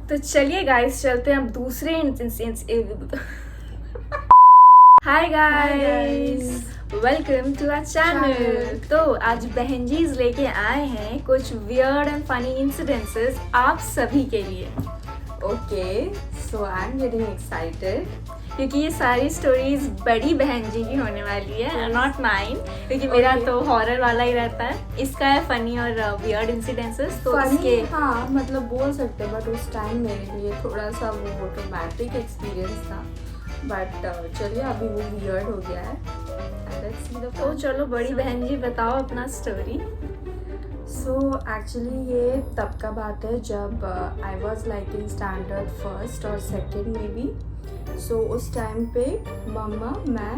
तो चलिए गाइस, चलते हैं अब दूसरे hi guys, welcome to our channel. तो आज बहन जी लेके आए हैं कुछ वियर्ड एंड फनी इंसिडेंसेस आप सभी के लिए। Okay, so I am getting excited क्योंकि ये सारी स्टोरीज बड़ी बहन जी की होने वाली है, नॉट माइन, क्योंकि मेरा तो हॉरर वाला ही रहता है। इसका है फनी और वियर्ड इंसिडेंसेस। तो इसके हाँ मतलब बोल सकते हैं, बट उस टाइम मेरे लिए थोड़ा सा वो ट्रॉमेटिक एक्सपीरियंस था। बट चलिए अभी वो वियर्ड हो गया है। तो चलो बड़ी बहन जी बताओ अपना स्टोरी। सो एक्चुअली ये तब का बात है जब I was like in standard first और सेकेंड में भी। सो उस टाइम पे मम्मा, मैं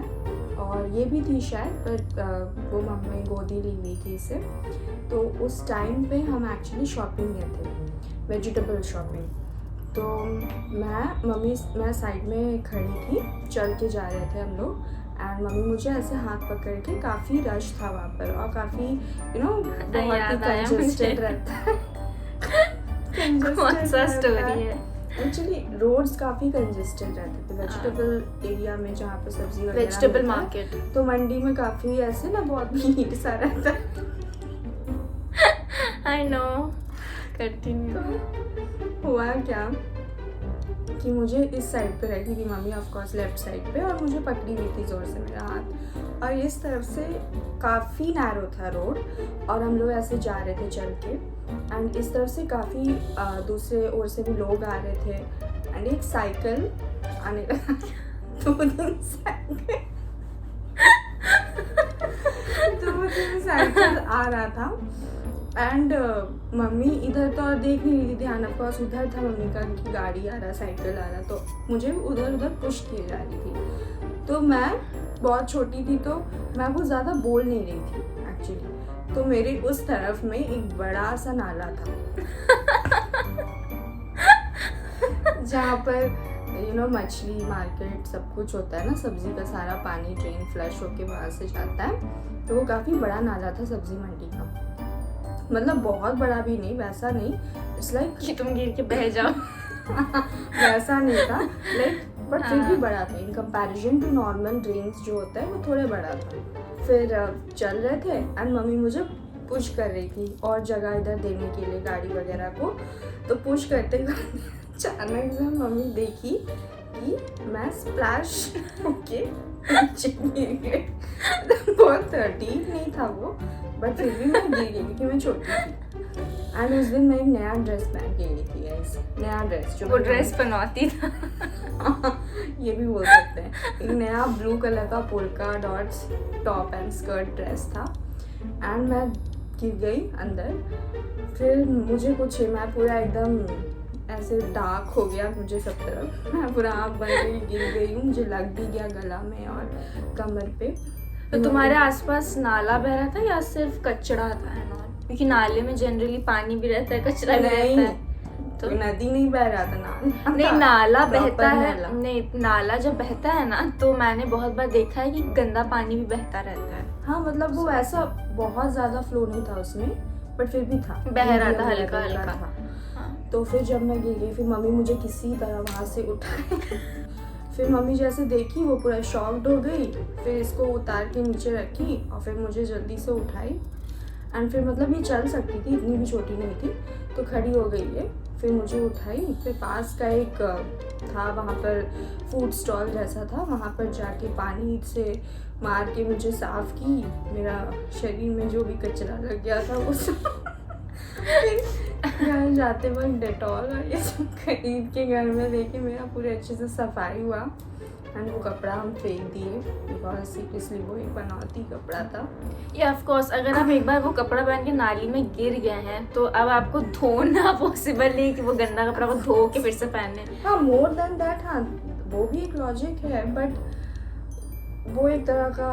और ये भी थी शायद, पर वो मम्मा ने गोदी ली हुई थी इसे। तो उस टाइम पे हम एक्चुअली शॉपिंग गए थे, वेजिटेबल शॉपिंग। तो मैं साइड में खड़ी थी, चल के जा रहे थे हम लोग। एंड मम्मी मुझे ऐसे हाथ पकड़ के, काफ़ी रश था वहाँ पर और काफ़ी बहुत ही कंजेस्टेड रहता है। कौन सा स्टोरी है? एक्चुअली रोड्स काफ़ी कंजेस्टेड रहते थे वेजिटेबल एरिया में, जहाँ पे सब्जी वगैरह, वेजिटेबल मार्केट। तो मंडी में काफ़ी ऐसे ना बहुत भीड़ सा रहता है। I know, continue. तो हुआ क्या कि मुझे इस साइड पे रखी थी mummy, of course left side पे, और मुझे पकड़ी हुई थी जोर से मेरा हाथ। और इस तरफ से काफ़ी नैरो था रोड और हम लोग ऐसे जा रहे थे चल के। एंड इस तरफ से काफ़ी दूसरे ओर से भी लोग आ रहे थे। एंड एक साइकिल आने लगा। 2-3 साइकिल आ रहा था। एंड मम्मी इधर तो और देख नहीं रही थी, ध्यान ऑफ कोर्स उधर था मम्मी का कि गाड़ी आ रहा, साइकिल आ रहा, तो मुझे उधर उधर पुश की जा रही थी। तो मैं बहुत छोटी थी तो मैं वो ज़्यादा बोल नहीं रही थी एक्चुअली। तो मेरे उस तरफ में एक बड़ा सा नाला था जहाँ पर मछली मार्केट सब कुछ होता है ना, सब्जी का सारा पानी ड्रेन फ्लश होके वहाँ से जाता है। तो वो काफ़ी बड़ा नाला था सब्जी मंडी का, मतलब बहुत बड़ा भी नहीं, वैसा नहीं, इट्स लाइक कि तुम गिर के बह जाओ। वैसा नहीं था लाइक, बट फिर भी बड़ा था in comparison to normal drains जो होता है, वो थोड़े बड़ा था। फिर चल रहे थे एंड मम्मी मुझे पुश कर रही थी और जगह इधर देने के लिए गाड़ी वगैरह को। तो पुश करते हुए अचानक से मम्मी देखी कि मैं स्प्लैश होके नीचे गिर गई। बहुत डीप नहीं था वो, बट फिर भी मैं गिर गई क्योंकि मैं छोटी थी। एंड उस दिन मैं एक नया ड्रेस पहन के गई थी गाइस, नया ड्रेस जो वो ड्रेस पनौती था। ये भी बोल सकते हैं। एक नया ब्लू कलर का polka dots top and skirt dress था। एंड मैं गिर गई अंदर। फिर मुझे कुछ, मैं पूरा एकदम ऐसे डार्क हो गया मुझे सब तरफ, मैं पूरा आँख बन गई, गिर गई हूँ, मुझे लग भी गया गला में और कमर पे। तो तुम्हारे आसपास नाला बह रहा था या सिर्फ कचरा था? क्योंकि नाले में जनरली पानी भी रहता है, कचरा भी रहता है। तो नदी नहीं बह रहा था ना, नहीं नाला बहता है, नहीं नाला जब बहता है ना, तो मैंने बहुत बार देखा है कि गंदा पानी भी बहता रहता है। हाँ मतलब वो ऐसा बहुत ज्यादा फ्लो नहीं था उसमें, बट फिर भी था, बह रहा था हल्का हल्का था। हाँ। तो फिर जब मैं गिर गई, फिर मम्मी मुझे किसी तरह वहाँ से उठाए। फिर मम्मी जैसे देखी वो पूरा शॉक्ड हो गई, फिर इसको उतार के नीचे रखी और फिर मुझे जल्दी से उठाई। एंड फिर मतलब ये चल सकती थी, इतनी भी छोटी नहीं थी, तो खड़ी हो गई है। फिर मुझे उठाई, फिर पास का एक था वहाँ पर फूड स्टॉल जैसा था, वहाँ पर जाके पानी से मार के मुझे साफ़ की, मेरा शरीर में जो भी कचरा लग गया था वो सब। फिर घर जाते वक्त डेटॉल और ये सब खरीद के घर में लेके मेरा पूरे अच्छे से सफाई हुआ। एंड वो कपड़ा हम फेंक दिए बिकॉज सीरियसली वो एक बनौती कपड़ा था। या ऑफ कोर्स अगर आप एक बार वो कपड़ा पहन के नाली में गिर गए हैं तो अब आपको धोना पॉसिबल नहीं कि वो गंदा कपड़ा को धो के फिर से पहने। हाँ मोर देन दैट, हाँ वो भी एक लॉजिक है, बट वो एक तरह का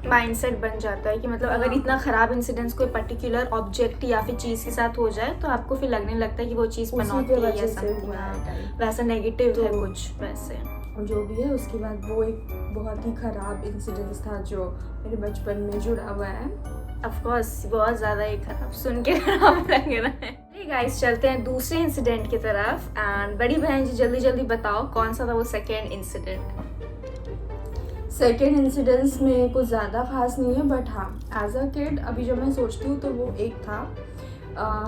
माइंडसेट बन जाता है कि मतलब अगर इतना खराब इंसिडेंस कोई पर्टिकुलर ऑब्जेक्ट या फिर चीज़ के साथ हो जाए तो आपको फिर लगने लगता है कि वो चीज़ बनौती है या समथिंग वैसा नेगेटिव है कुछ वैसे जो भी है। उसके बाद वो एक बहुत ही ख़राब इंसिडेंस था जो मेरे बचपन में जुड़ा हुआ है। ऑफ कोर्स बहुत ज़्यादा ही खराब, सुन के खराब लग रहा है। गाइस चलते हैं दूसरे इंसिडेंट की तरफ। एंड बड़ी बहन जी जल्दी जल्दी बताओ कौन सा था वो सेकेंड इंसिडेंट। सेकेंड इंसिडेंस में कुछ ज़्यादा खास नहीं है, बट हाँ एज अ किड अभी जब मैं सोचती हूँ तो वो एक था,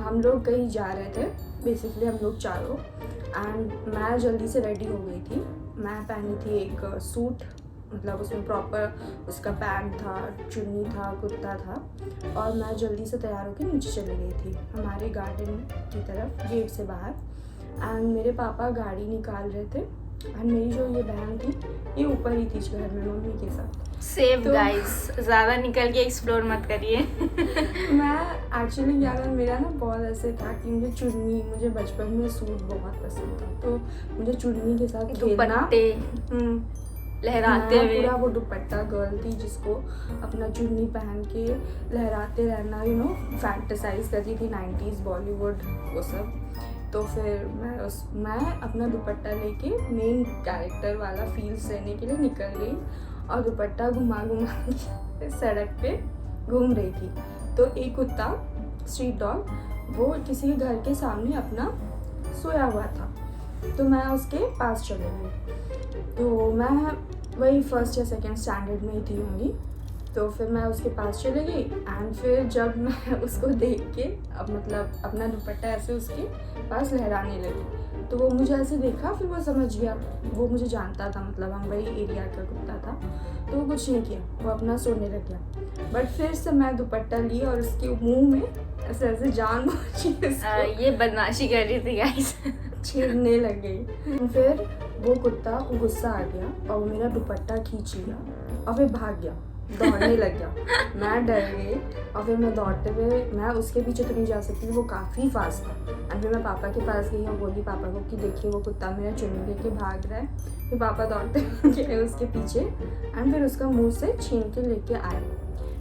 हम लोग कहीं जा रहे थे, बेसिकली हम लोग चारों, एंड मैं जल्दी से रेडी हो गई थी। मैं पहनी थी एक सूट, मतलब उसमें प्रॉपर उसका पैंट था, चुन्नी था, कुर्ता था, और मैं जल्दी से तैयार होकर नीचे चली गई थी हमारे गार्डन की तरफ, गेट से बाहर। एंड मेरे पापा गाड़ी निकाल रहे थे, एंड मेरी जो ये बहन थी ये ऊपर ही थी घर में मम्मी के साथ। सेफ गाइस, ज़्यादा निकल के एक्सप्लोर मत करिए। मैं एक्चुअली क्या था, मेरा ना बहुत ऐसे था कि मुझे चुन्नी, मुझे बचपन में सूट बहुत पसंद था, तो मुझे चुन्नी के साथ खेलना, लहराते हुए, पूरा वो दुपट्टा गर्ल थी जिसको अपना चुन्नी पहन के लहराते रहना, यू नो, फैंटेसाइज करती थी 90s बॉलीवुड वो सब। तो फिर मैं अपना दुपट्टा लेके मेन कैरेक्टर वाला फील्स लेने के लिए निकल गई, और दुपट्टा घुमा के सड़क पे घूम रही थी। तो एक कुत्ता, स्ट्रीट डॉग, वो किसी के घर के सामने अपना सोया हुआ था, तो मैं उसके पास चली गई। तो मैं वही फर्स्ट या सेकेंड स्टैंडर्ड में ही थी होंगी, तो फिर मैं उसके पास चली गई। एंड फिर जब मैं उसको देख के मतलब अपना दुपट्टा ऐसे उसके पास लहराने लगी, तो वो मुझे ऐसे देखा, फिर वो समझ गया, वो मुझे जानता था, मतलब हम वही एरिया का कुत्ता था, तो वो कुछ नहीं किया, वो अपना सोने लग गया। बट फिर से मैं दुपट्टा ली और उसके मुंह में ऐसे ऐसे जानबूझ ये बदमाशी कर रही थी गाइस, छेड़ने लग गई। फिर वो कुत्ता को गुस्सा आ गया और मेरा दुपट्टा खींच लिया और फिर भाग गया, दौड़ने लग गया। मैं डर गई और फिर मैं दौड़ते हुए, मैं उसके पीछे तो नहीं जा सकती, वो काफ़ी फास्ट था। एंड फिर मैं पापा के पास गई और बोली पापा को कि देखिए वो कुत्ता मेरा चुन्नी लेके भाग रहा है। फिर पापा दौड़ते गए उसके पीछे एंड फिर उसका मुंह से छीन के लेके आए।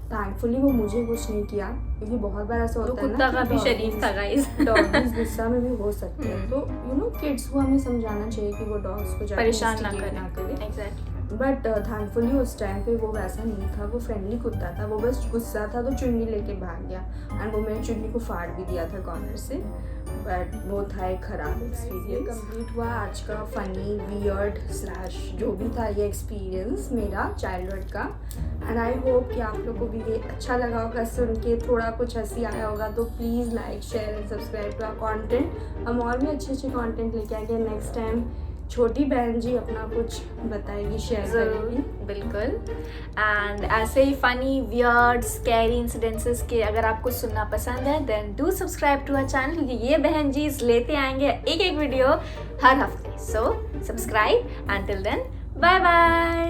थैंकफुली वो मुझे कुछ नहीं किया, क्योंकि बहुत बार ऐसा होता है ना, कुत्ता का भी शरीफ था गाइस, डॉग्स गुस्सा में भी हो सकते हैं, तो यू नो किड्स को हमें समझाना चाहिए कि वो डॉग्स को परेशान ना करें। एग्जैक्टली। बट थैंकफुली उस टाइम पे वो वैसा नहीं था, वो फ्रेंडली कुत्ता था, वो बस गुस्सा था तो चुन्नी लेके भाग गया, एंड वो मेरी चुन्नी को फाड़ भी दिया था कॉर्नर से। बट वो था एक ख़राब एक्सपीरियंस। कंप्लीट हुआ आज का फ़नी वियर्ड स्लैश जो भी था ये एक्सपीरियंस मेरा चाइल्डहुड का, एंड आई होप कि आप लोग को भी ये अच्छा लगा होगा सुन के, थोड़ा कुछ हंसी आया होगा। तो please like, share and subscribe to our content. हम और भी अच्छे अच्छे कंटेंट लेके आएंगे नेक्स्ट टाइम। छोटी बहन जी अपना कुछ बताएगी, शेयर करेगी। बिल्कुल। एंड ऐसे ही फनी, वियर्ड, स्कैरी इंसिडेंसेस के अगर आपको सुनना पसंद है then do subscribe to our channel, क्योंकि ये बहन जी लेते आएंगे एक एक वीडियो हर हफ्ते। So subscribe, and till then bye bye.